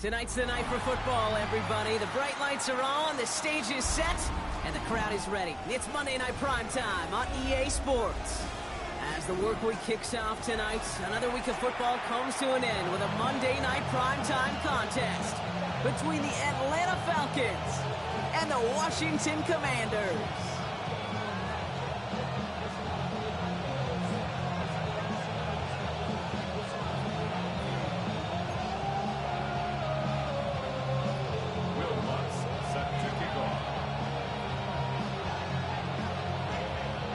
Tonight's the night for football, everybody. The bright lights are on, the stage is set, and the crowd is ready. It's Monday Night Primetime on EA Sports. As the work week kicks off tonight, another week of football comes to an end with a Monday Night Primetime contest between the Atlanta Falcons and the Washington Commanders.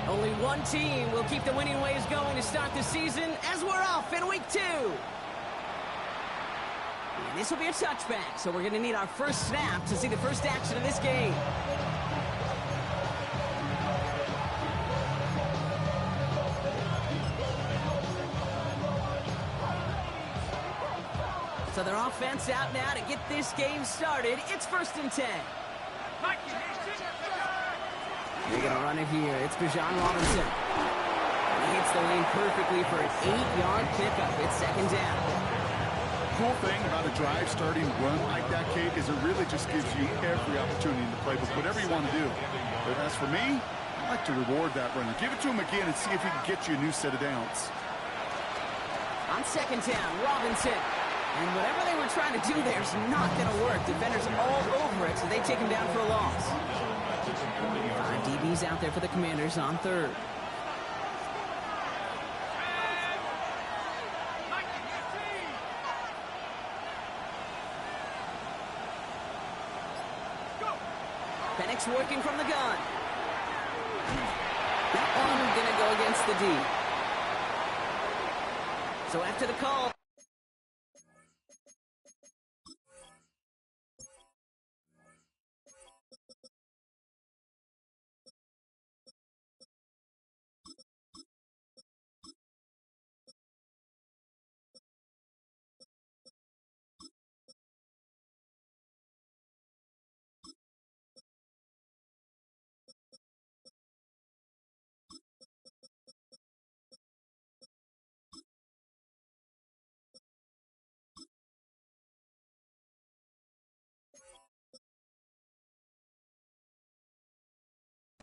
Only one team will keep the winning ways going to start the season as we're off in week 2. And this will be a touchback, so we're going to need our first snap to see the first action of this game. So their offense out now to get this game started. It's 1st and 10. They're going to run it here. It's Bijan Robinson. He hits the lane perfectly for an 8-yard pickup. It's 2nd down. Cool thing about a drive starting run like that, Kate, is it really just gives you every opportunity in the playbook, whatever you want to do. But as for me, I like to reward that runner. Give it to him again and see if he can get you a new set of downs. On 2nd down, Robinson. And whatever they were trying to do there is not going to work. Defenders all over it, so they take him down for a loss. 5 DBs out there for the Commanders on 3rd. Penix working from the gun. That one going to go against the D. So after the call,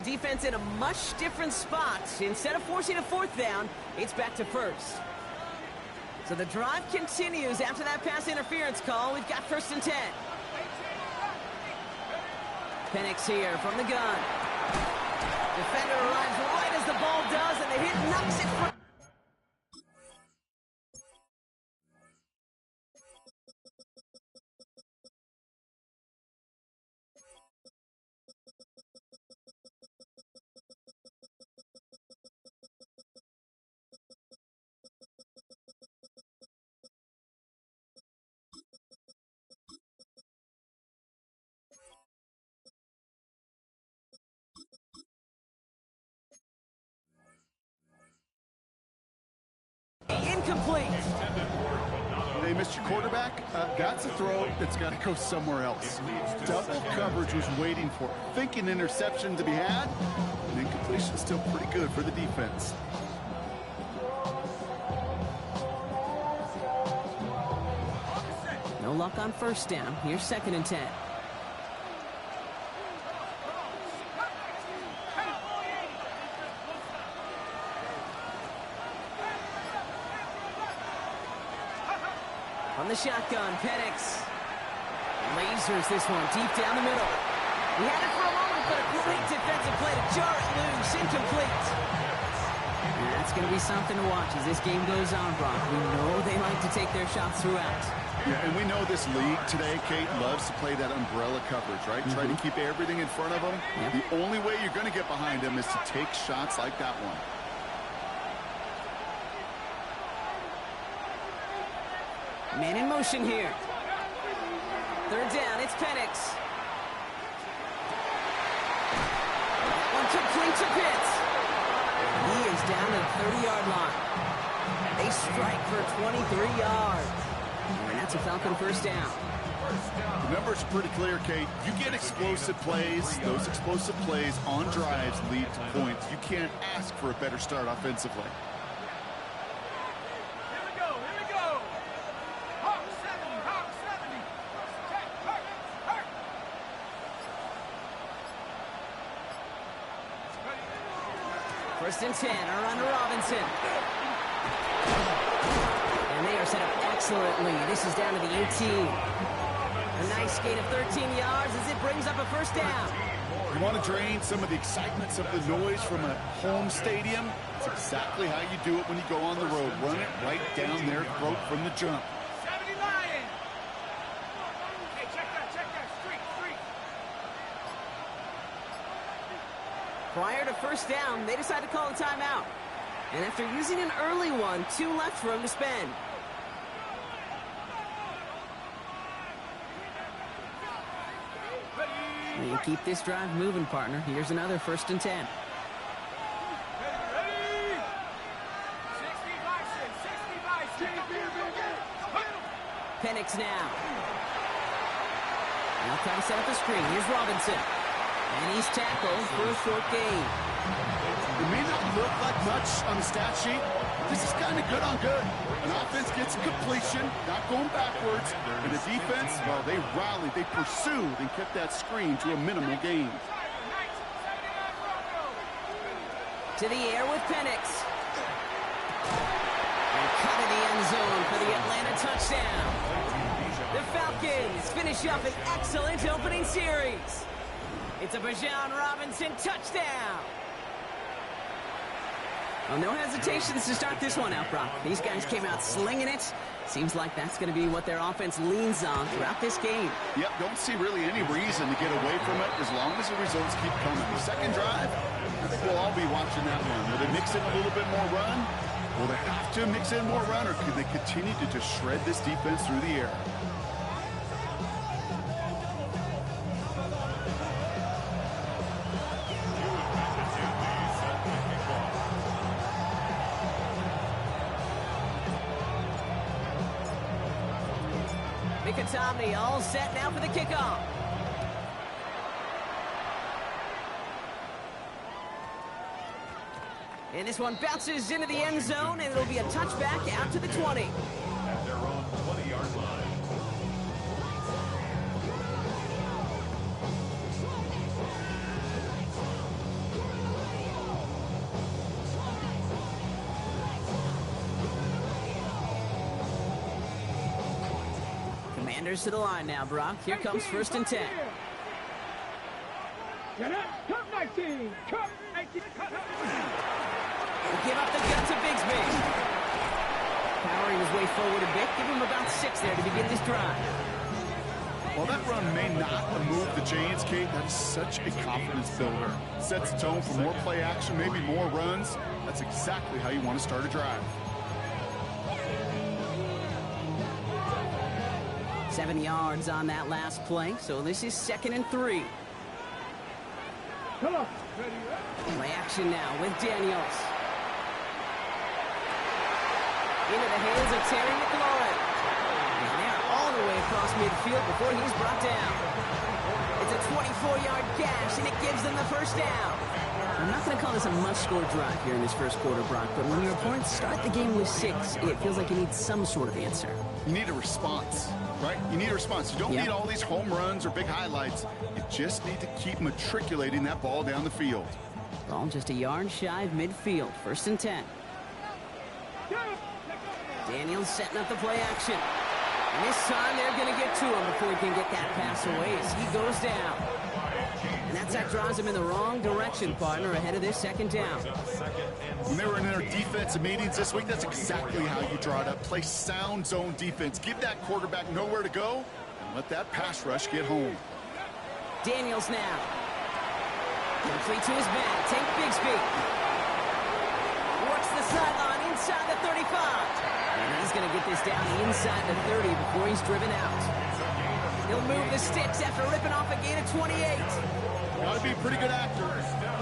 defense in a much different spot. Instead of forcing a 4th down, it's back to 1st. So the drive continues after that pass interference call. We've got 1st and 10. Penix here from the gun. Defender arrives right as the ball does, and the hit knocks it free. Incomplete. They missed your quarterback. That's a throw that's got to go somewhere else. Double coverage was waiting for it. Thinking interception to be had. And incompletion still pretty good for the defense. No luck on 1st down. Here's 2nd and 10. On the shotgun, Penix lasers this one deep down the middle. He had it for a moment, but a great defensive play to jar it loose. Incomplete. And that's going to be something to watch as this game goes on, Brock. We know they like to take their shots throughout. Yeah, and we know this league today, Kate, loves to play that umbrella coverage, right? Try to keep everything in front of them. The only way you're going to get behind them is to take shots like that one. Man in motion here. 3rd down, it's Penix. One complete to Pitts. He is down to the 30-yard line. They strike for 23 yards. And that's a Falcon 1st down. The numbers are pretty clear, Kate. You get explosive plays. Those explosive plays on drives lead to points. You can't ask for a better start offensively. First and 10, a run to Robinson. And they are set up excellently. This is down to the 18. A nice gain of 13 yards as it brings up a first down. You want to drain some of the excitements of the noise from a home stadium? It's exactly how you do it when you go on the road. Run it right down their throat from the jump. 70 Lions! Hey, check that, streak. Prior to first down, they decide to call a timeout. And after using an early one, 2 left for him to spend. You keep this drive moving, partner. Here's another first and 10. Ready? 60 Bison. Penix now. Now trying to set up a screen. Here's Robinson. And he's tackled for a short gain. It may not look like much on the stat sheet. This is kind of good on good. An offense gets completion, not going backwards. And the defense, well, they rallied, they pursued, and kept that screen to a minimal gain. To the air with Penix. And cut in the end zone for the Atlanta touchdown. The Falcons finish up an excellent opening series. It's a Bijan Robinson touchdown. Well, no hesitations to start this one out, Brock. These guys came out slinging it. Seems like that's going to be what their offense leans on throughout this game. Yep, don't see really any reason to get away from it as long as the results keep coming. The second drive, I think we'll all be watching that one. Will they mix in a little bit more run? Will they have to mix in more run, or could they continue to just shred this defense through the air? Tomney all set now for the kickoff. And this one bounces into the end zone, and it'll be a touchback out to the 20. At their own 20-yard line. Commanders to the line now, Brock. Here comes first and 10. Cut 19. Cut 19. Give up the gun to Bigsby. Powering his way forward a bit. Give him about 6 there to begin this drive. While that run may not move the chains, Kate, that is such a confidence builder. Sets the tone for more play action, maybe more runs. That's exactly how you want to start a drive. 7 yards on that last play, so this is 2nd and 3. Play action now with Daniels. Into the hands of Terry McLaurin. And they're all the way across midfield before he's brought down. It's a 24-yard gash, and it gives them the first down. I'm not going to call this a must-score drive here in this first quarter, Brock, but when your opponents start the game with 6, it feels like you need some sort of answer. You need a response, right? You need a response. You don't need all these home runs or big highlights. You just need to keep matriculating that ball down the field. Ball just a yard shy of midfield. 1st and 10. Daniels setting up the play action. And this time they're going to get to him before he can get that pass away as he goes down. And that sack drives him in the wrong direction, partner, ahead of this 2nd down. When they were in their defensive meetings this week, that's exactly how you draw it up. Play sound zone defense. Give that quarterback nowhere to go and let that pass rush get home. Daniels now. Complete to his man. Tank Bigsby. Works the sideline inside the 35. And he's going to get this down inside the 30 before he's driven out. He'll move the sticks after ripping off a gain of 28. Got to be a pretty good actor.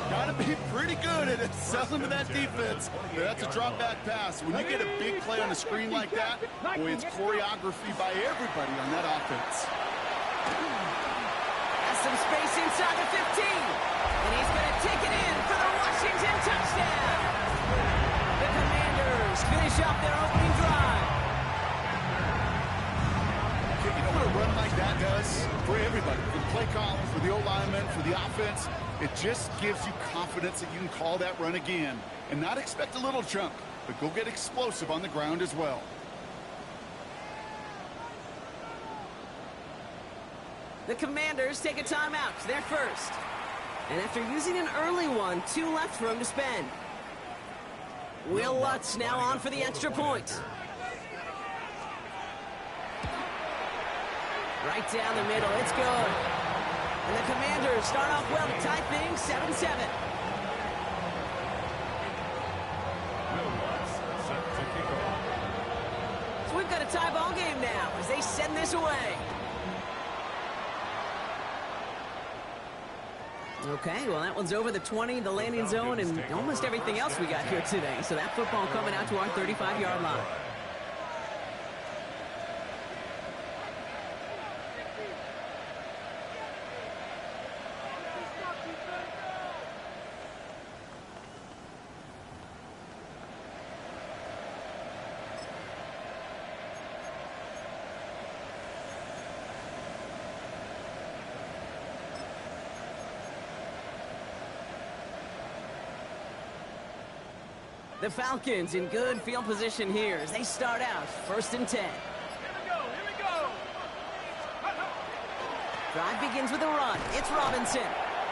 Got to be pretty good at it. Selling to that defense. That's a drop back pass. When you get a big play on a screen like that, boy, it's choreography by everybody on that offense. Has some space inside the 15. And he's going to take it in for the Washington touchdown. The Commanders finish off their opening drive. You know what a run like that does for everybody? For the play callers, for the O-line. linemen, for the offense, it just gives you confidence that you can call that run again and not expect a little chunk, but go get explosive on the ground as well. The Commanders take a timeout. They're first. And after using an early one, 2 left for him to spend. Will Lutz now on for the extra point. Right down the middle. It's good. And the Commanders start off well to tie things 7-7. So we've got a tie ball game now as they send this away. Okay, well, that one's over the 20, the landing zone, and almost everything else we got here today. So that football coming out to our 35-yard line. The Falcons in good field position here as they start out 1st and 10. Here we go. Drive begins with a run. It's Robinson.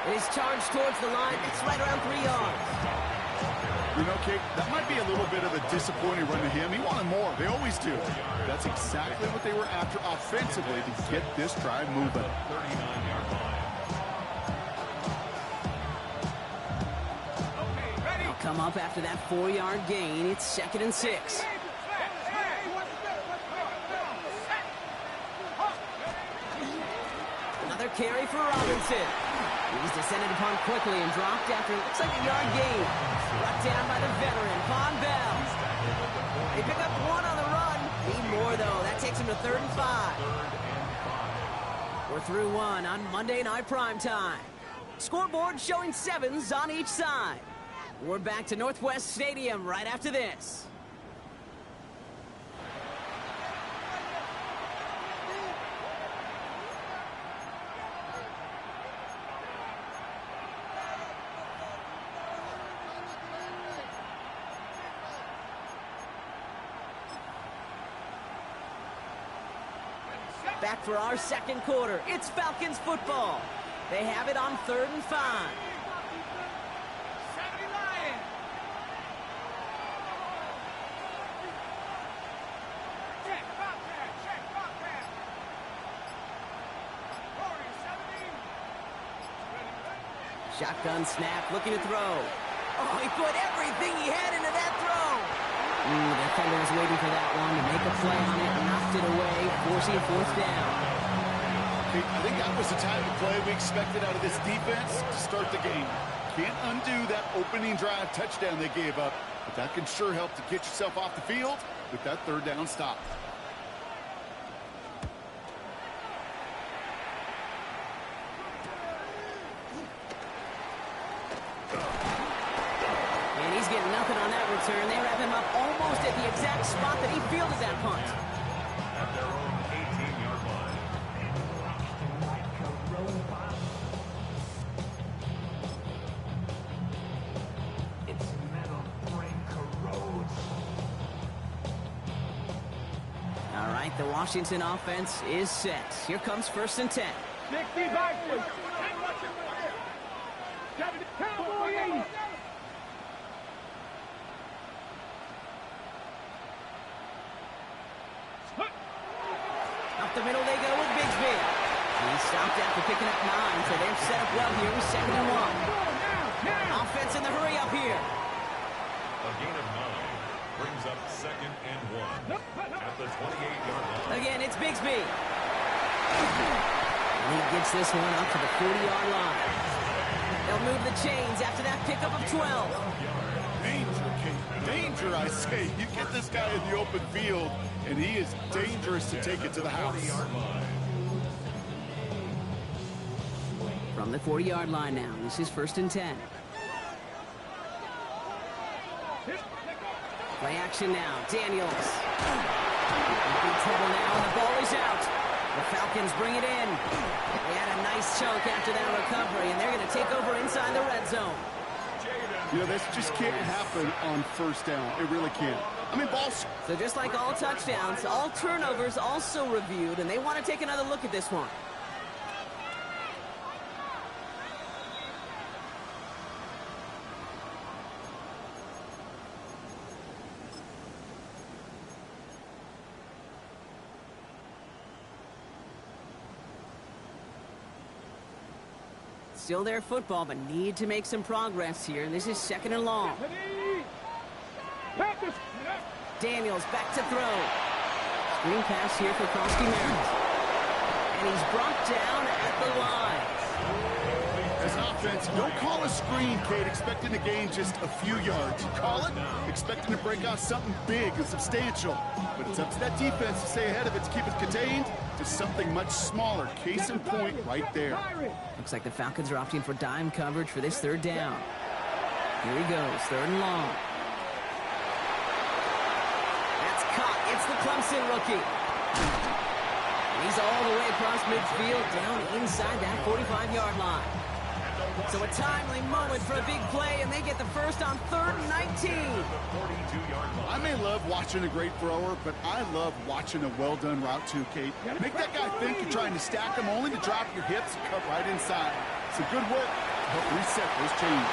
It is charged towards the line. It's right around 3 yards. You know, Kate, that might be a little bit of a disappointing run to him. He wanted more. They always do. That's exactly what they were after offensively to get this drive moving. 39-yard line. Come up after that 4-yard gain. It's 2nd and 6. Another carry for Robinson. He's descended upon quickly and dropped after it looks like a yard gain. Brought down by the veteran, Von Bell. They pick up 1 on the run. Need more, though. That takes him to 3rd and 5. We're through 1 on Monday Night Primetime. Scoreboard showing 7s on each side. We're back to Northwest Stadium right after this. Back for our second quarter. It's Falcons football. They have it on 3rd and 5. Shotgun snap, looking to throw. Oh, he put everything he had into that throw. The defender was waiting for that one to make a play on it, knocked it away, forcing 4th down. I think that was the type of play we expected out of this defense to start the game. Can't undo that opening drive touchdown they gave up, but that can sure help to get yourself off the field with that 3rd down stop. And he's getting nothing on that return. They wrap him up almost at the exact spot that he fielded that punt. At their own 18-yard line. All right, the Washington offense is set. Here comes 1st and 10. 60 boxes. Cowboy 80. Up the middle they go with Bigsby. He stopped after picking up 9, so they're set up well here with 2nd and 1. Offense in the hurry up here. A gain of 9 brings up 2nd and 1 at the 28-yard line. Again, it's Bigsby. And he gets this one up to the 40-yard line. They'll move the chains after that pickup of 12. Danger, Kate. Danger, I say. You get this guy in the open field, and he is dangerous to take it to the house. From the 40-yard line now, this is 1st and 10. Play action now, Daniels. In trouble now, and the ball is out. The Falcons bring it in. They had a nice chunk after that recovery, and they're going to take over inside the red zone. You know, this just can't happen on first down. It really can't. I mean, balls. So just like all touchdowns, all turnovers also reviewed, and they want to take another look at this one. Still their football, but need to make some progress here. And this is 2nd and long. Daniels back to throw. Screen pass here for Krosky Merritt. And he's brought down at the line. As an offense, don't call a screen, Kate, expecting to gain just a few yards. You call it expecting to break out something big and substantial. But it's up to that defense to stay ahead of it, to keep it contained to something much smaller. Case in point right there. Looks like the Falcons are opting for dime coverage for this 3rd down. Here he goes, 3rd and long. That's caught. It's the Clemson rookie. He's all the way across midfield, down inside that 45-yard line. So a timely moment for a big play, and they get the first on 3rd and 19. I may love watching a great thrower, but I love watching a well-done route too, Kate. Make that guy think you're trying to stack him, only to drop your hips and cut right inside. It's a good work to help reset those chains.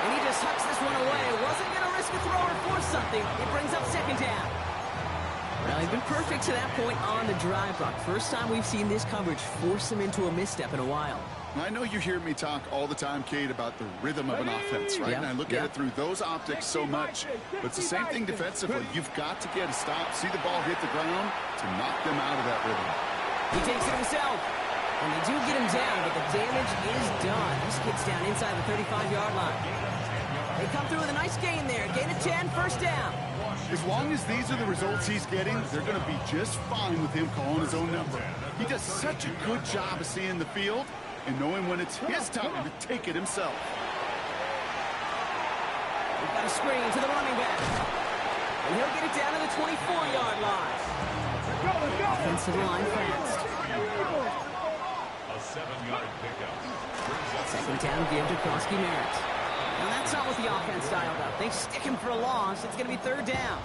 And he just hucks this one away. Wasn't going to risk a throw or force something. It brings up 2nd down. Well, he's been perfect to that point on the drive, Brock. First time we've seen this coverage force him into a misstep in a while. I know you hear me talk all the time, Kate, about the rhythm of an offense, right? Yeah, and I look at it through those optics so much. But it's the same thing defensively. You've got to get a stop, see the ball hit the ground to knock them out of that rhythm. He takes it himself. And they do get him down, but the damage is done. This gets down inside the 35-yard line. They come through with a nice gain there. Gain of 10, 1st down. As long as these are the results he's getting, they're going to be just fine with him calling his own number. He does such a good job of seeing the field and knowing when it's his time to take it himself. We've got a screen to the running back. And he'll get it down to the 24-yard line. Offensive line fast. A 7-yard pickup. 2nd down, give to Krosky Merritt. Now that's not what the offense dialed up. They stick him for a loss. It's going to be 3rd down.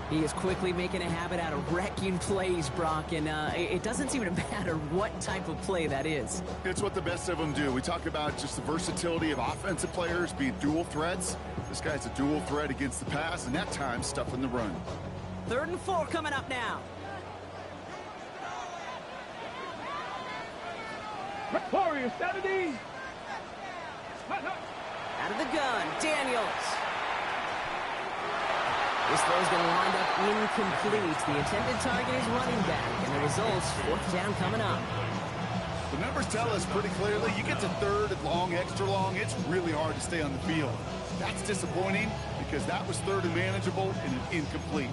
He is quickly making a habit out of wrecking plays, Brock, and it doesn't seem to matter what type of play that is. It's what the best of them do. We talk about just the versatility of offensive players being dual threats. This guy's a dual threat against the pass, and that time stuffing the run. 3rd and 4 coming up now. Warriors 70. Out of the gun, Daniels. This throw's going to wind up incomplete. The intended target is running back, and the results, 4th down coming up. The numbers tell us pretty clearly, you get to 3rd and long, extra long, it's really hard to stay on the field. That's disappointing because that was 3rd and manageable and an incomplete.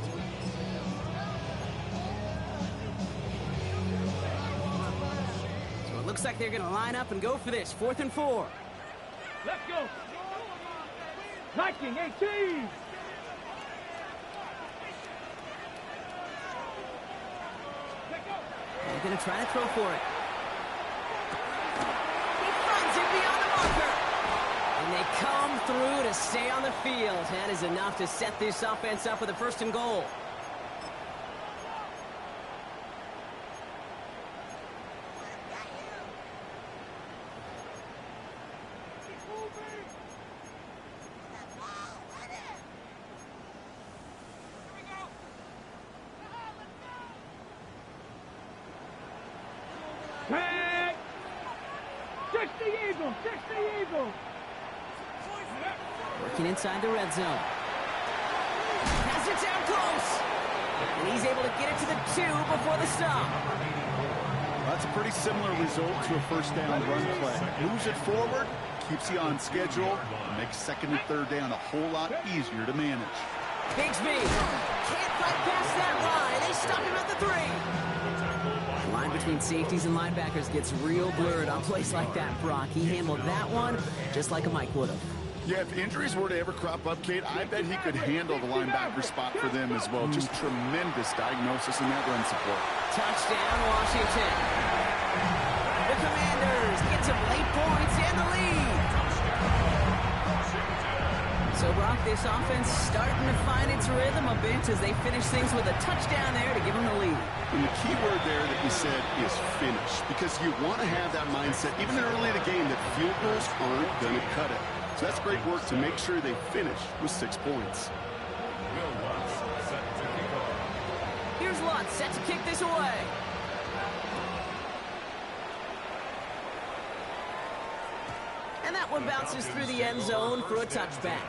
So it looks like they're going to line up and go for this, 4th and 4. Let's go. 19-18. They're going to try to throw for it. He finds it beyond the marker. And they come through to stay on the field. That is enough to set this offense up with a 1st and goal. Tag. 60 Eagles. 60 Eagles. Working inside the red zone. Has it down close. And he's able to get it to the 2 before the stop. That's a pretty similar result to a 1st down run play. Moves it forward, keeps you on schedule, and makes 2nd and 3rd down a whole lot easier to manage. Bigsby can't fight past that line. They stop him at the 3. The line between safeties and linebackers gets real blurred on plays like that, Brock. He handled that one just like a Mike would have. Yeah, if injuries were to ever crop up, Kate, I bet he could handle the linebacker spot for them as well. Just tremendous diagnosis in that run support. Touchdown, Washington. The Commanders get some late points and the lead. So, Brock, this offense starting to find its rhythm a bit as they finish things with a touchdown there to give them the lead. And the key word there that you said is finish, because you want to have that mindset, even early in the game, that field goals aren't going to cut it. So that's great work to make sure they finish with 6 points. Here's Lutz set to kick this away. And that one bounces through the end zone for a touchback.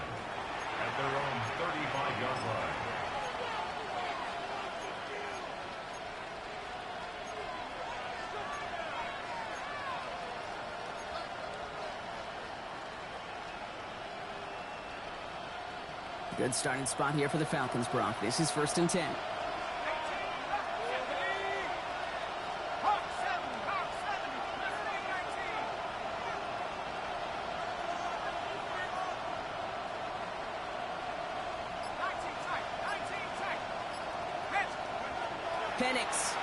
At their own 35-yard line. Good starting spot here for the Falcons, Brock. This is 1st and 10. Penix.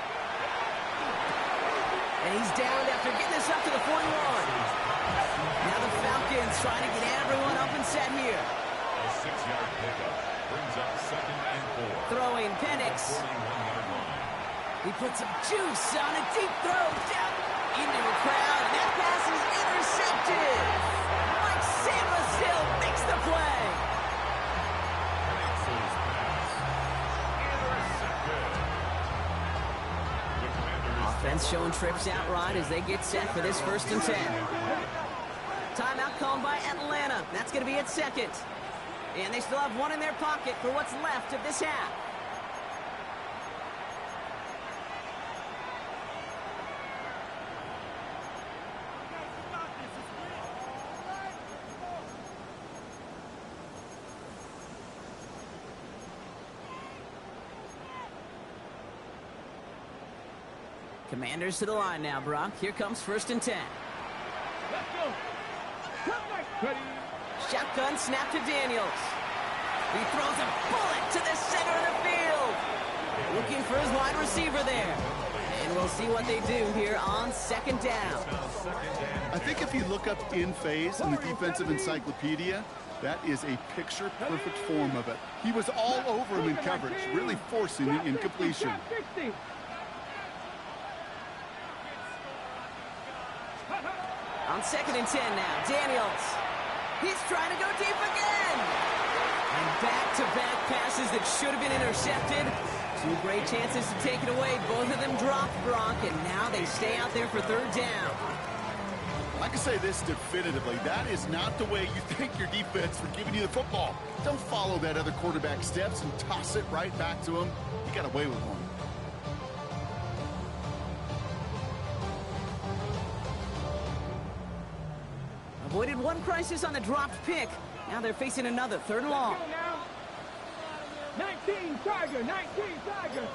And he's downed after getting this up to the 41. Now the Falcons trying to get everyone up and set here. A 6-yard pickup brings up 2nd and 4. Throwing Penix. 41-yard line. He puts some juice on a deep throw down into the crowd, and that pass is intercepted. Mike Samuel makes the play. Penix's pass intercepted. The Commanders Offense showing trips out right as they get set for this 1st and 10. Timeout called by Atlanta. That's going to be at 2nd. And they still have one in their pocket for what's left of this half. Commanders to the line now, Brock. Here comes 1st and 10. Let's go. Come back. Ready. Shotgun snap to Daniels. He throws a bullet to the center of the field. Looking for his wide receiver there. And we'll see what they do here on 2nd down. I think if you look up in phase in the defensive encyclopedia, that is a picture-perfect form of it. He was all over him in coverage, really forcing the incompletion. On 2nd and 10 now, Daniels. He's trying to go deep again. And back-to-back passes that should have been intercepted. 2 great chances to take it away. Both of them dropped, Brock, and now they stay out there for 3rd down. I can say this definitively. That is not the way you thank your defense for giving you the football. Don't follow that other quarterback's steps and toss it right back to him. You got away with one. Avoided one crisis on the dropped pick. Now they're facing another 3rd and long. 19 Tiger, 19 Tiger.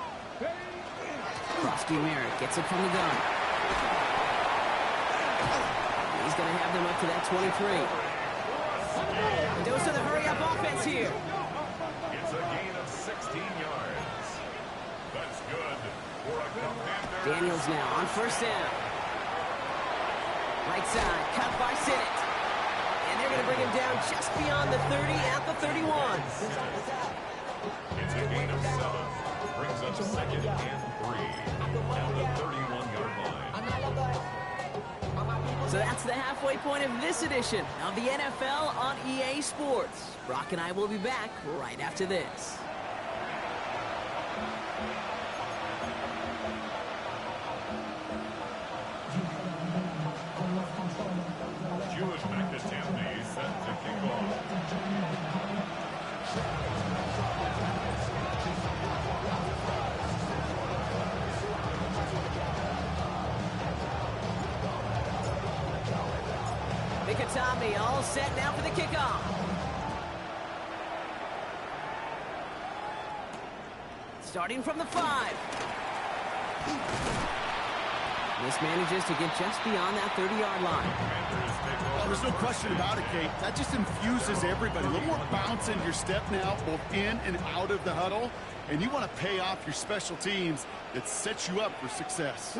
Frosty Merritt gets it from the gun. He's going to have them up to that 23. Dose of the hurry-up offense here. It's a gain of 16 yards. That's good for a Commander. Daniels now on 1st down. Right side, cut by Sinnott. And they're going to bring him down just beyond the 30 at the 31. It's a gain of 7. Brings up 2nd and 3 at the 31-yard line. So that's the halfway point of this edition of the NFL on EA Sports. Brock and I will be back right after this. Jewish McAtempney set to kick off. Mikatami all set now for the kickoff. Starting from the 5. This manages to get just beyond that 30-yard line. Oh, there's no question about it, Kate. That just infuses everybody. A little more bounce in your step now, both in and out of the huddle. And you want to pay off your special teams that sets you up for success.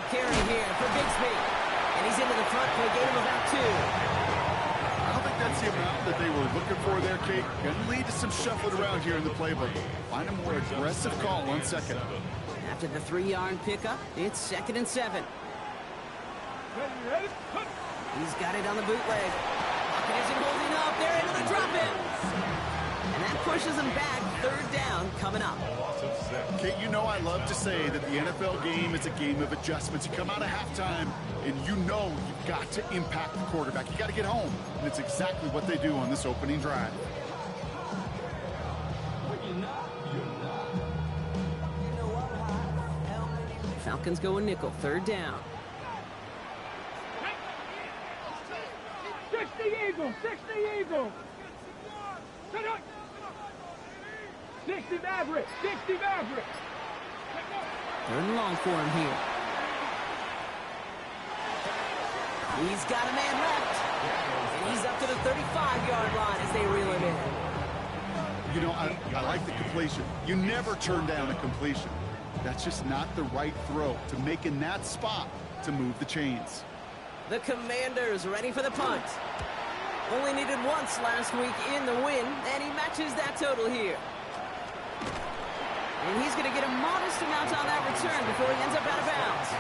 Carry here for Bixby. And he's into the front for a gain of about 2. I don't think that's the amount that they were looking for there, Kate. Going to lead to some shuffling around here in the playbook. Find a more aggressive call on second. After the 3-yard pickup, it's 2nd and 7. He's got it on the bootleg. Pocket isn't holding up. They're into the drop-in. And that pushes them back. 3rd down coming up. Kate, you know I love to say that the NFL game is a game of adjustments. You come out of halftime, and you know you've got to impact the quarterback. You got to get home. And it's exactly what they do on this opening drive. Falcons go a nickel. 3rd down. 60 Eagles! 60 Eagles! 60 Mavericks! 60 Mavericks! 3rd and long for him here. He's got a man left. And he's up to the 35-yard line as they reel him in. You know, I like the completion. You never turn down a completion. That's just not the right throw to make in that spot to move the chains. The Commanders ready for the punt. Only needed once last week in the win, and he matches that total here. And he's going to get a modest amount on that return before he ends up out of bounds.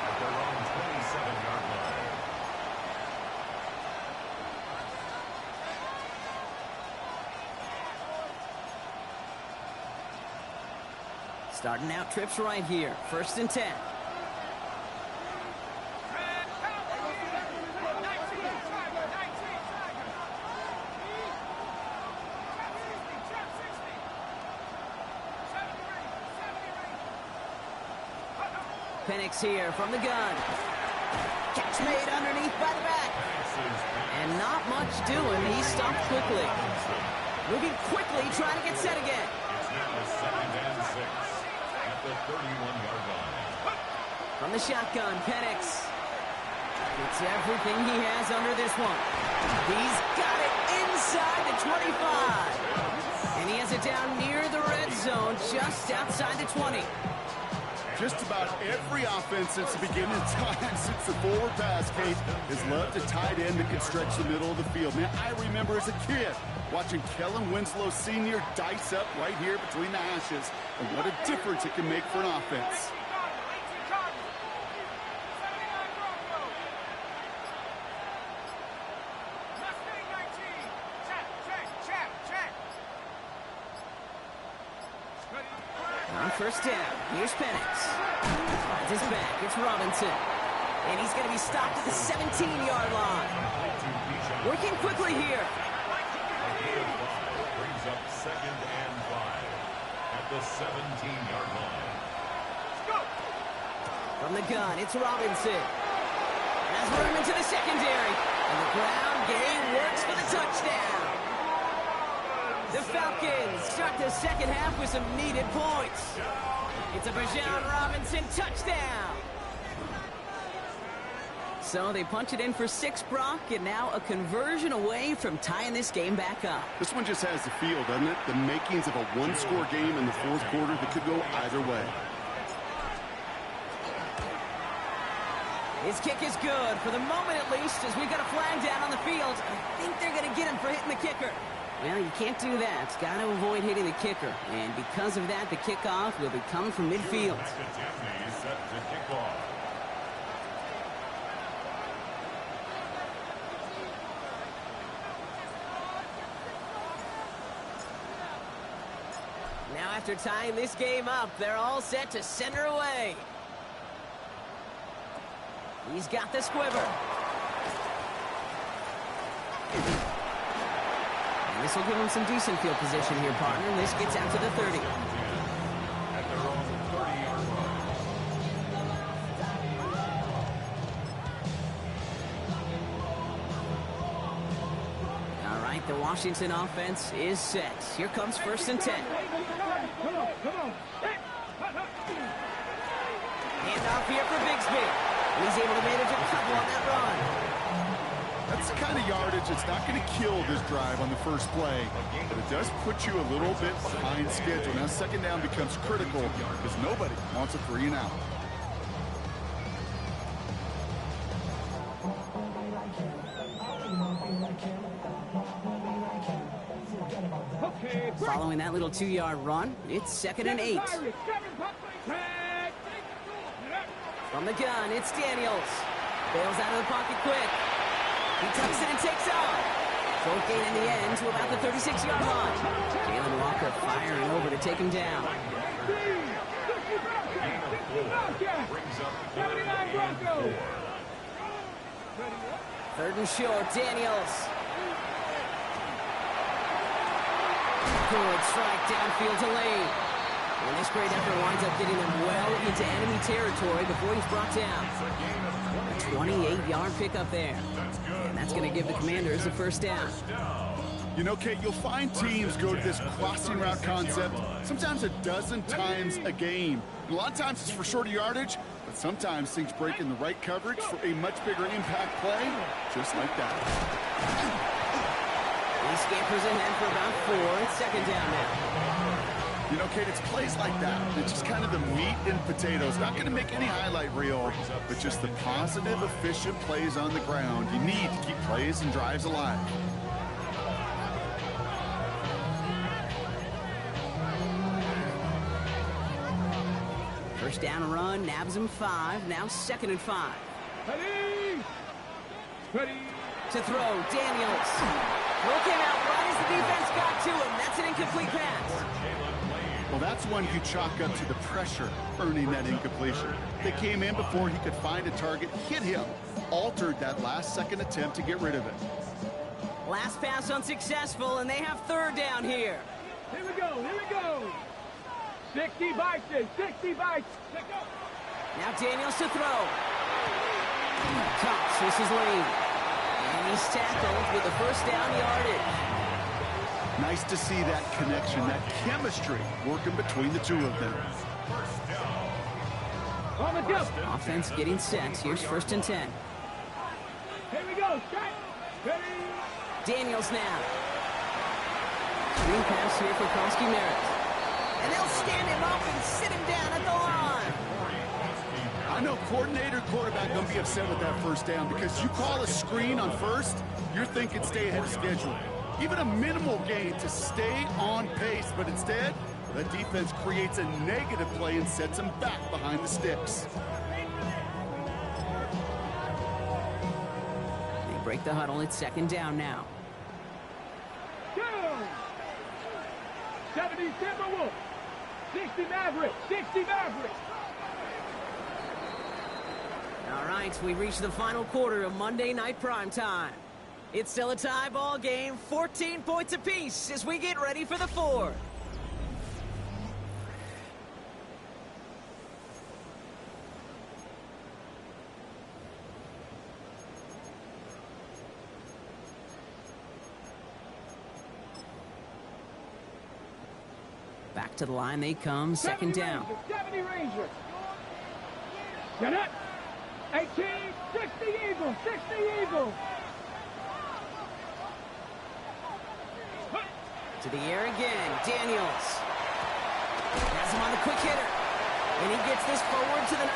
At their own 27-yard line. Starting out trips right here. 1st and 10. Penix here from the gun. Catch made underneath by the back. And not much doing. He stopped quickly. Moving quickly, trying to get set again. It's now 2nd and 6 at the 31-yard line. From the shotgun, Penix. It's everything he has under this one. He's got it inside the 25. And he has it down near the red zone, just outside the 20. Just about every offense since the beginning of time, since the forward pass, Kate, has loved a tight end that can stretch the middle of the field. Man, I remember as a kid watching Kellen Winslow Sr. dice up right here between the hashes. And what a difference it can make for an offense. On 1st down, here's Penix. Finds his back, it's Robinson. And he's going to be stopped at the 17-yard line. Working quickly here. Brings up 2nd and 5 at the 17-yard line. From the gun, it's Robinson. Has room into the secondary. And the ground game works for the touchdown. The Falcons start the 2nd half with some needed points. It's a Bijan Robinson touchdown. So they punch it in for 6, Brock, and now a conversion away from tying this game back up. This one just has the feel, doesn't it? The makings of a one-score game in the 4th quarter that could go either way. His kick is good, for the moment at least, as we've got a flag down on the field. I think they're going to get him for hitting the kicker. Well, you can't do that. Got to avoid hitting the kicker. And because of that, the kickoff will be coming from midfield. McAtee set to kick off. Now after tying this game up, they're all set to send her away. He's got the squiver. And this will give him some decent field position here, partner. This gets out to the 30. At their own 30-yard line. All right, the Washington offense is set. Here comes 1st and 10. Come on. Hey. atmosphere. And he's able to manage a couple on that run. That's the kind of yardage that's not going to kill this drive on the first play, but it does put you a little bit behind schedule. Now second down becomes critical because nobody wants a 3 and out. Following that little 2-yard run, it's 2nd and 8. From the gun, it's Daniels. Bails out of the pocket quick. He tucks it and takes off. Short gain in the end to about the 36-yard line. Jalen Walker firing over to take him down. Third and short, Daniels. Good strike downfield to Lane. And this great effort winds up getting them well into enemy territory before he's brought down. A 28-yard pickup there. And that's going to give the Commanders a first down. You know, Kate, you'll find teams go to this crossing route concept sometimes a dozen times a game. And a lot of times it's for shorter yardage, but sometimes things break in the right coverage for a much bigger impact play, just like that. He scampers ahead for about 4. It's 2nd down now. You know, Kate, it's plays like that. It's just kind of the meat and potatoes. Not going to make any highlight reel, but just the positive, efficient plays on the ground. You need to keep plays and drives alive. First down run, nabs him 5. Now 2nd and 5. Ready. To throw, Daniels. Will came out right as the defense got to him. That's an incomplete pass. Well, that's one you chalk up to the pressure earning that incompletion. They came in before he could find a target, hit him, altered that last-second attempt to get rid of it. Last pass unsuccessful, and they have 3rd down here. Here we go. 60 bites, 60 bites. Now Daniels to throw. Tops, this is Lane. And he's tackled with the first down yardage. Nice to see that connection, that chemistry working between the two of them. On the jump. Offense getting set. Here's 1st and 10. Here we go. Strike. Ready. Daniels now. Screen pass here for Kronsky-Merritt. And they'll stand him up and sit him down at the line. I know coordinator, quarterback going to be upset with that first down because you call a screen on first, you're thinking stay ahead of schedule. Even a minimal gain to stay on pace, but instead, the defense creates a negative play and sets them back behind the sticks. They break the huddle. It's 2nd down now. 70 Timberwolves. 60 Mavericks. 60 Mavericks. All right, we reach the final quarter of Monday Night Primetime. It's still a tie ball game, 14 points apiece as we get ready for the 4th. Back to the line they come, 2nd down. 70 Rangers. Get it. 18, 60 Eagles, 60 Eagles. To the air again, Daniels. Has him on the quick hitter. And he gets this forward to the 19.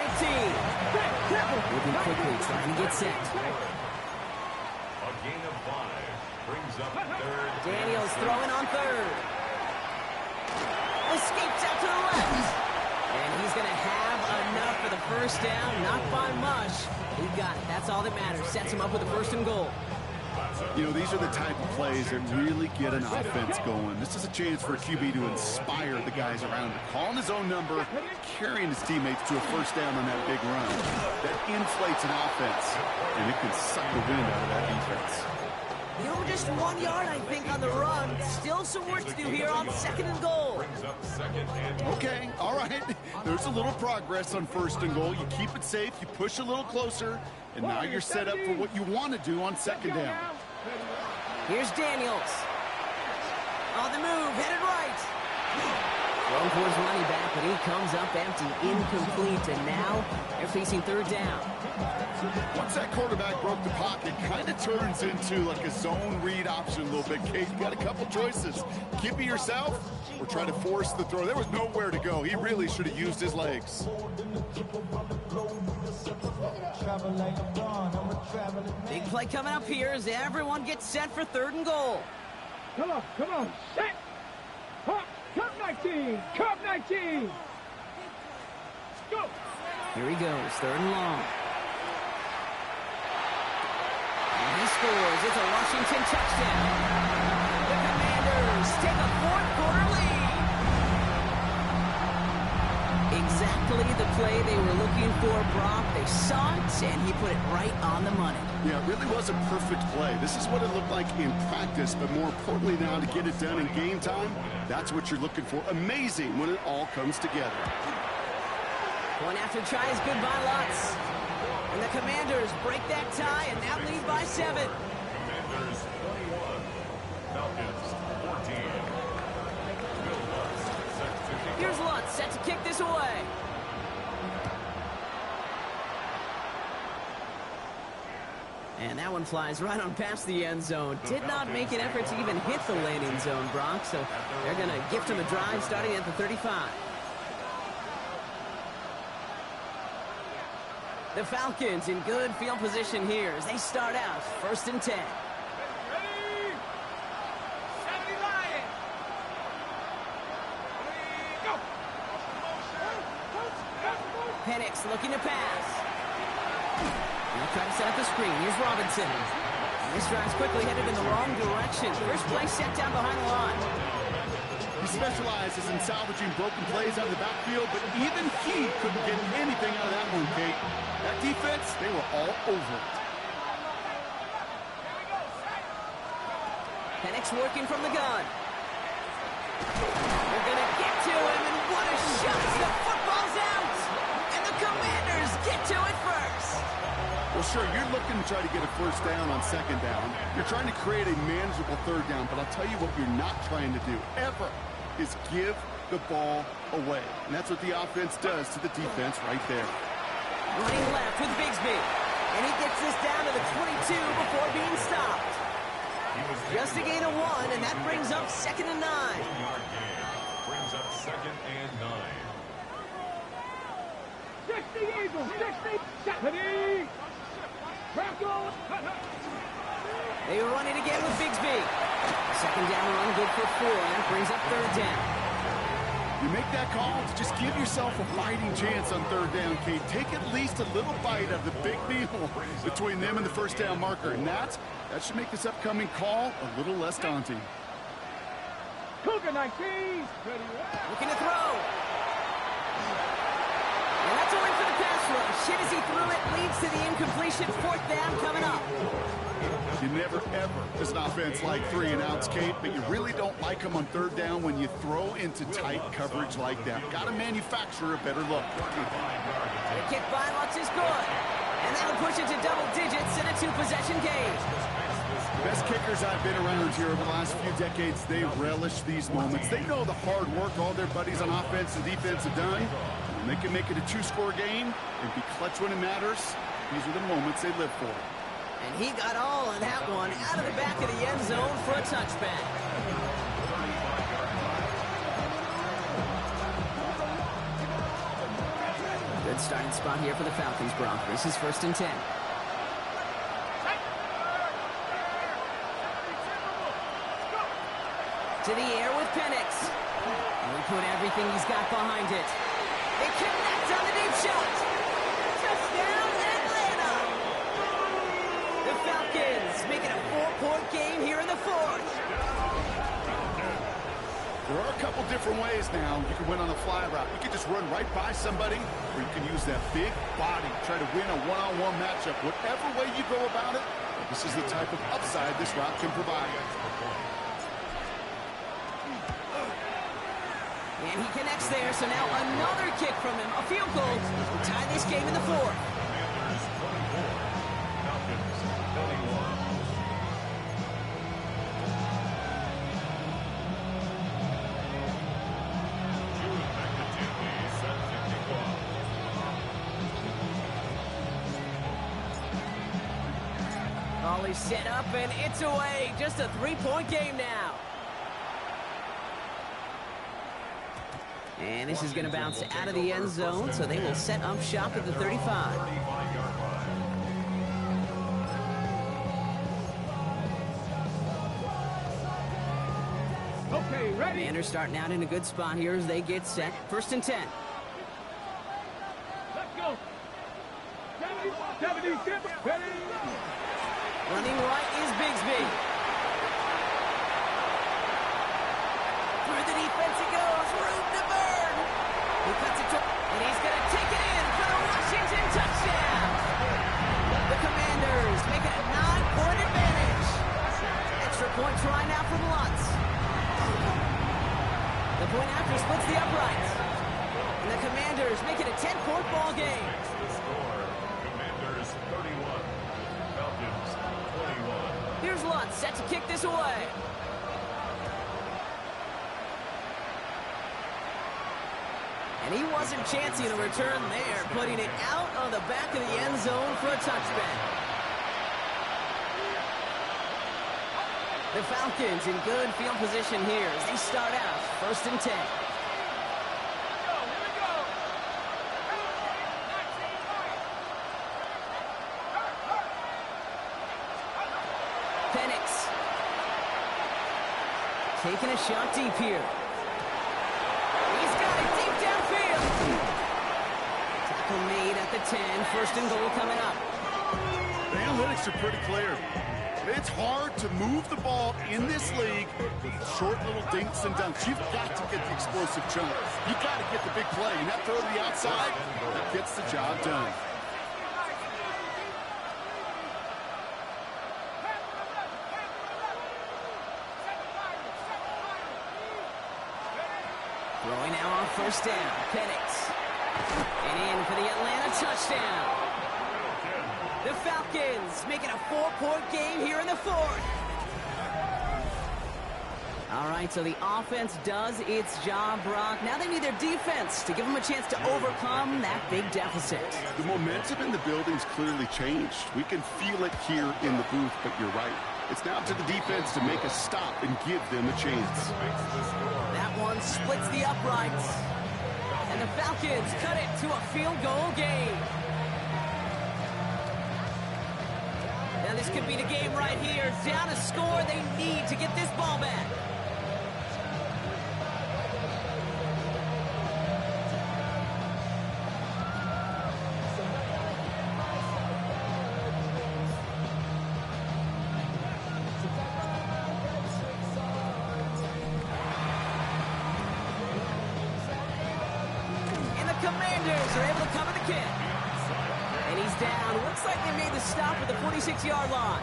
Moving quickly, trying to get set. A gain of 5 brings up 3rd. Daniels throwing on 3rd. Escapes out to the left. And he's going to have enough for the first down. Not by much. He got it. That's all that matters. Sets him up with a 1st and goal. You know, these are the type of plays that really get an offense going. This is a chance for a QB to inspire the guys around him. Calling his own number, carrying his teammates to a first down on that big run. That inflates an offense, and it can suck the wind out of that defense. You know, just 1 yard, I think, on the run. Still some work to do here on 2nd and goal. Brings up 2nd and Okay, all right. There's a little progress on 1st and goal. You keep it safe, you push a little closer, and now you're set up for what you want to do on 2nd down. Here's Daniels. On the move, headed right. Going towards running back, but he comes up empty, incomplete, and now they're facing third down. Once that quarterback broke the pocket, kind of turns into like a zone read option a little bit, Kate. You got a couple choices. Keep it yourself or try to force the throw. There was nowhere to go. He really should have used his legs. Big play coming up here as everyone gets set for third and goal. Come on, set. Hop, cup 19, cup 19. Go. Here he goes, third and long. And he scores. It's a Washington touchdown. The Commanders take a fourth-quarter lead. Exactly the play they were looking for, Brock. They saw it, and he put it right on the money. Yeah, it really was a perfect play. This is what it looked like in practice, but more importantly now to get it done in game time, that's what you're looking for. Amazing when it all comes together. Point after try is good by Lutz. And the Commanders break that tie and now lead by 7. Commanders 21, Falcons 14. Will Lutz set to kick Here's off. Lutz set to kick this away. And that one flies right on past the end zone. Did not make an effort to even hit the landing zone, Brock, so they're going to gift him a drive starting at the 35. The Falcons in good field position here as they start out first and 10. Ready? 70 Lions. Go. Penix looking to pass. They'll try to set up the screen. Here's Robinson. This drive's quickly headed in the wrong direction. First play set down behind the line. He specializes in salvaging broken plays out of the backfield, but even he couldn't get anything out of that one, Kate. That defense, they were all over it. Penix working from the gun. They're going to get to him, and what a shot! The football's out! And the Commanders get to it first! Well, sure, you're looking to try to get a first down on second down. You're trying to create a manageable third down, but I'll tell you what you're not trying to do, ever, is give the ball away. And that's what the offense does to the defense right there. Running left with Bigsby. And he gets this down to the 22 before being stopped. Just a gain of 1, and that brings up second and 9. 1-yard gain. Brings up second and 9. 60 Eagles, 60, 70. Broncos. They run it again with Bigsby. Second down run good for 4, and that brings up third down. You make that call to just give yourself a fighting chance on third down, Kate. Take at least a little bite of the big meal between them and the first down marker. And that should make this upcoming call a little less daunting. Cougar 19. Ready. Looking to throw. And that's a win for the pass rush. Hit as he threw it, leads to the incompletion. Fourth down coming up. You never, ever, as an offense, like 3 and outs, Kate, but you really don't like them on third down when you throw into tight coverage like that. Got to manufacture a better look. The kick by Lutz is good. And that'll push it to double digits in a 2-possession game. Best kickers I've been around here over the last few decades, they relish these moments. They know the hard work all their buddies on offense and defense have done. And they can make it a 2-score game and be clutch when it matters. These are the moments they live for. And he got all of that one out of the back of the end zone for a touchback. Good starting spot here for the Falcons, Brock. This is first and 10. To the air with Penix. And he put everything he's got behind it. They connect on the deep shot. Touchdown, Atlanta! The Falcons making a 4-point game here in the fourth. There are a couple different ways now. You can win on a fly route. You can just run right by somebody, or you can use that big body, try to win a one-on-one matchup. Whatever way you go about it, this is the type of upside this route can provide. And he connects there, so now another kick from him. A field goal to tie this game in the fourth. Commanders 24, Falcons 31. Volley set up, and it's away. Just a three-point game now. And this is going to bounce out of the end zone, so they will set up shop at the 35. Okay, ready? Commanders starting out in a good spot here as they get set. 1st and 10. Let's go. 70, ready? Running right is Bigsby. Through the defense he goes. Room to burn. He cuts it to, and he's going to take it in for the Washington touchdown. The Commanders make it a 9-point advantage. Extra point try now from Lutz. The point after splits the uprights. And the Commanders make it a 10-point ball game. The score, Commanders 31, Falcons 21. Here's Lutz set to kick this away. And he wasn't chancing a return there, putting it out on the back of the end zone for a touchback. The Falcons in good field position here as they start out 1st and 10. Penix taking a shot deep here. He's got it deep downfield. Tackle made at the 10. 1st and goal coming up. The analytics are pretty clear. It's hard to move the ball in this league with short little dinks and dunks. You've got to get the explosive chunk. You've got to get the big play. And that throw to the outside, that gets the job done. Throwing now on 1st down. Penix. And in for the Atlanta touchdown. The Falcons making a 4-point game here in the 4th. All right, so the offense does its job, Brock. Now they need their defense to give them a chance to overcome that big deficit. The momentum in the building's clearly changed. We can feel it here in the booth, but you're right. It's now to the defense to make a stop and give them a chance. That one splits the uprights. And the Falcons cut it to a field goal game. Now this could be the game right here. Down a score, they need to get this ball back. And the Commanders are able to cover the kick. And he's down. Looks like they made the stop at the 46-yard line.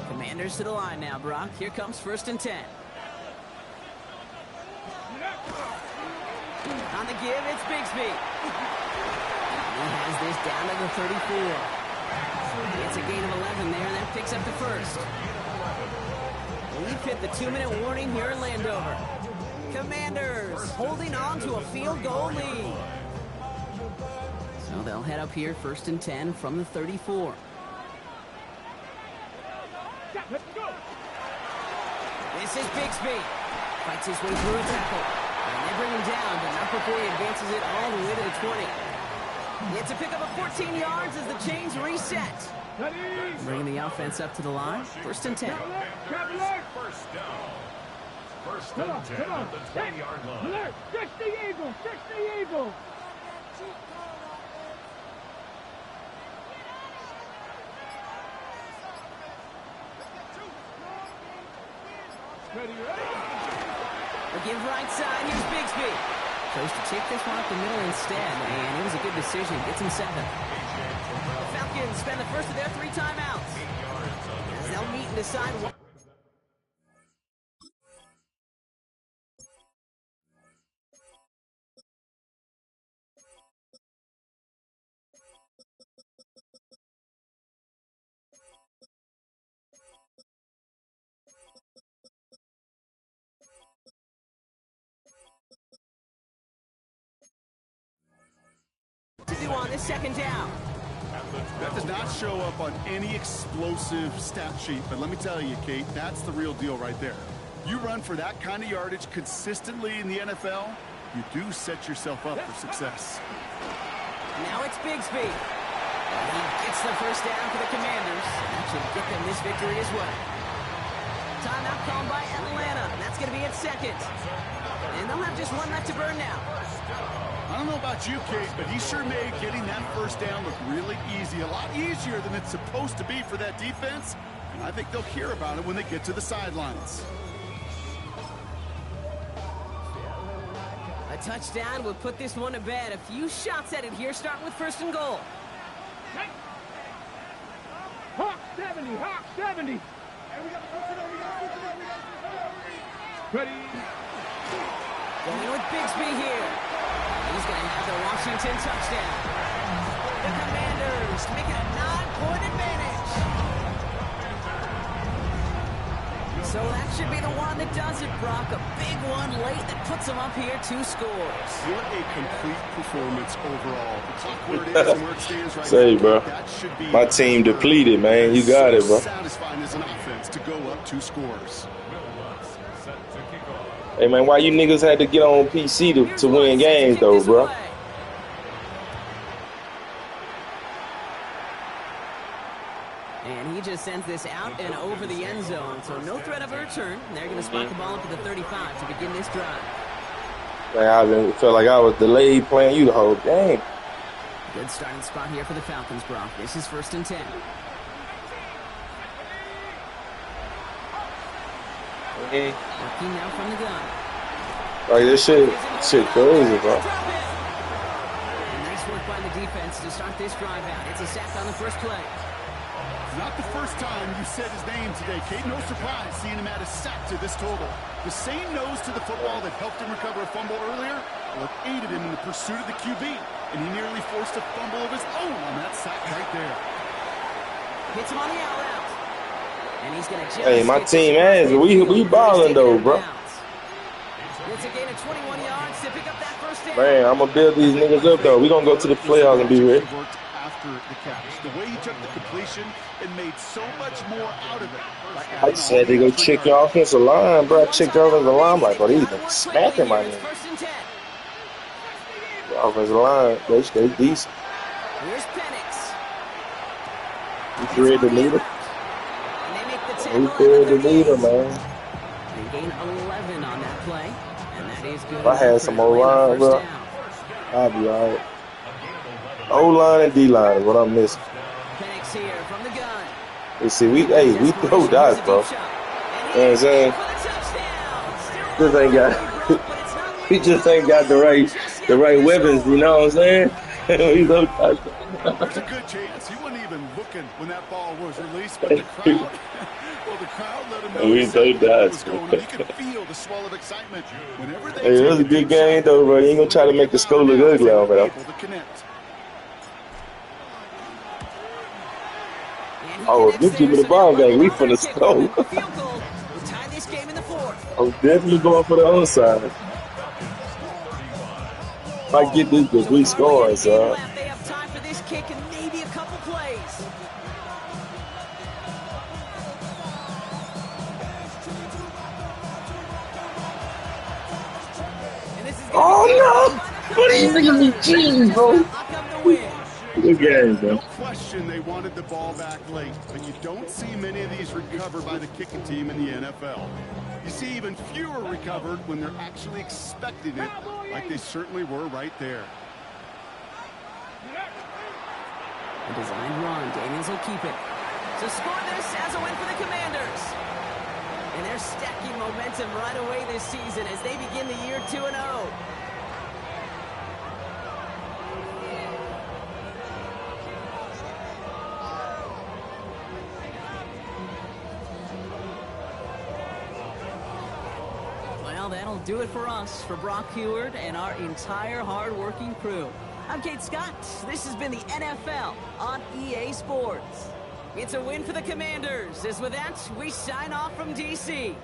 Commanders to the line now, Brock. Here comes 1st and 10. On the give, it's Bigsby. He has this down to the 34. It's a gain of 11 there, and that picks up the 1st. We've hit the 2-minute warning here in Landover. Commanders holding on to a field goal lead. So they'll head up here 1st and 10 from the 34. Let's go. This is Bigsby. Fights his way through a tackle. And they bring him down, but not before he advances it all the way to the 20. It's a pickup of 14 yards as the chains reset. Ready? Bringing the offense up to the line. 1st and 10. Traveler. First down. First Come on, and 10 come on. at the 20-yard line. Alert. Fix the eagle. Fix the eagle. Ready, ready? The give right side. Here's Bigsby. Chose to take this one up the middle instead, and it was a good decision. Gets him 7. The Falcons spend the first of their 3 timeouts. As they'll meet and decide what. second down. That does not show up on any explosive stat sheet, but let me tell you, Kate, that's the real deal right there. You run for that kind of yardage consistently in the NFL, you do set yourself up for success. Now it's Bigsby. He gets the first down for the Commanders. That should get them this victory as well. Timeout called by Atlanta. That's going to be at second. And they'll have just one left to burn now. I don't know about you, Kate, but he sure made getting that first down look really easy. A lot easier than it's supposed to be for that defense. And I think they'll hear about it when they get to the sidelines. A touchdown will put this one to bed. A few shots at it here, starting with first and goal. Hawk 70, Hawk 70. Ready. Going with Bigsby here. He's going to have the Washington touchdown. The Commanders make it a 9-point advantage. So that should be the one that does it, Brock. A big one late that puts them up here 2 scores. What a complete performance overall. The clock where it is and where it stands right Say, now, bro, that should be my team depleted, man. You got it, bro. Satisfying as an offense to go up 2 scores. Hey, man, why you niggas had to get on PC to win games, though, bro? And he just sends this out and over the end zone, so no threat of a return. They're going to spot the ball up at the 35 to begin this drive. Man, I felt like I was delayed playing you the whole game. Good starting spot here for the Falcons, Brock. This is 1st and 10. Okay. Working now from the gun. Like, this shit crazy, bro. And nice work by the defense to start this drive out. It's a sack on the first play. Not the first time you said his name today, Kate. No surprise seeing him add a sack to this total. The same nose to the football that helped him recover a fumble earlier, well, it aided him in the pursuit of the QB, and he nearly forced a fumble of his own on that sack right there. Hits him on the out route. And he's going to Hey, my team ass, we balling though, bro. It's a gain of 21 yards to pick up that first down. Man, I'm gonna build these niggas up though. We gonna go to the playoffs and be ready. After the catch, the way he took the completion and made so much more out of it. I just had to go check your offensive line, bro. I checked your offensive line. I'm like, oh, these niggas smacking my name. The offensive line, they decent. Here's Penix. You thread the needle. We thread the needle, man. They gain 11 on that play, and that is good. If I had some O-line, bro, I'd be all right. O-line and D-line is what I'm missing. Penix here from the gun. You see, we throw dots, bro. You know what I'm saying? Just ain't got, we just ain't got the right weapons. You know what I'm saying? We throw dots. There's a good chance he wasn't even looking when that ball was released, but the crowd, well, the crowd let him know We throw dots. He could feel the swell of excitement whenever they. Hey, it was a good game though, bro. You ain't gonna try to make the score look ugly on it, though. Oh, if you give me the ball back, we finna score. I'm definitely going for the other side. If I get this, but we scoring, son. They have time for this kick and maybe a couple plays. Oh no! What are you thinking of me? Jeez, bro. Good game, bro. No question they wanted the ball back late, but you don't see many of these recovered by the kicking team in the NFL. You see even fewer recovered when they're actually expecting it, like they certainly were right there. A designed run. Daniels will keep it. So score this as a win for the Commanders. And they're stacking momentum right away this season as they begin the year 2-0. Well, that'll do it for us, for Brock Heward and our entire hard-working crew. I'm Kate Scott. This has been the NFL on EA Sports. It's a win for the Commanders. As with that, we sign off from D.C.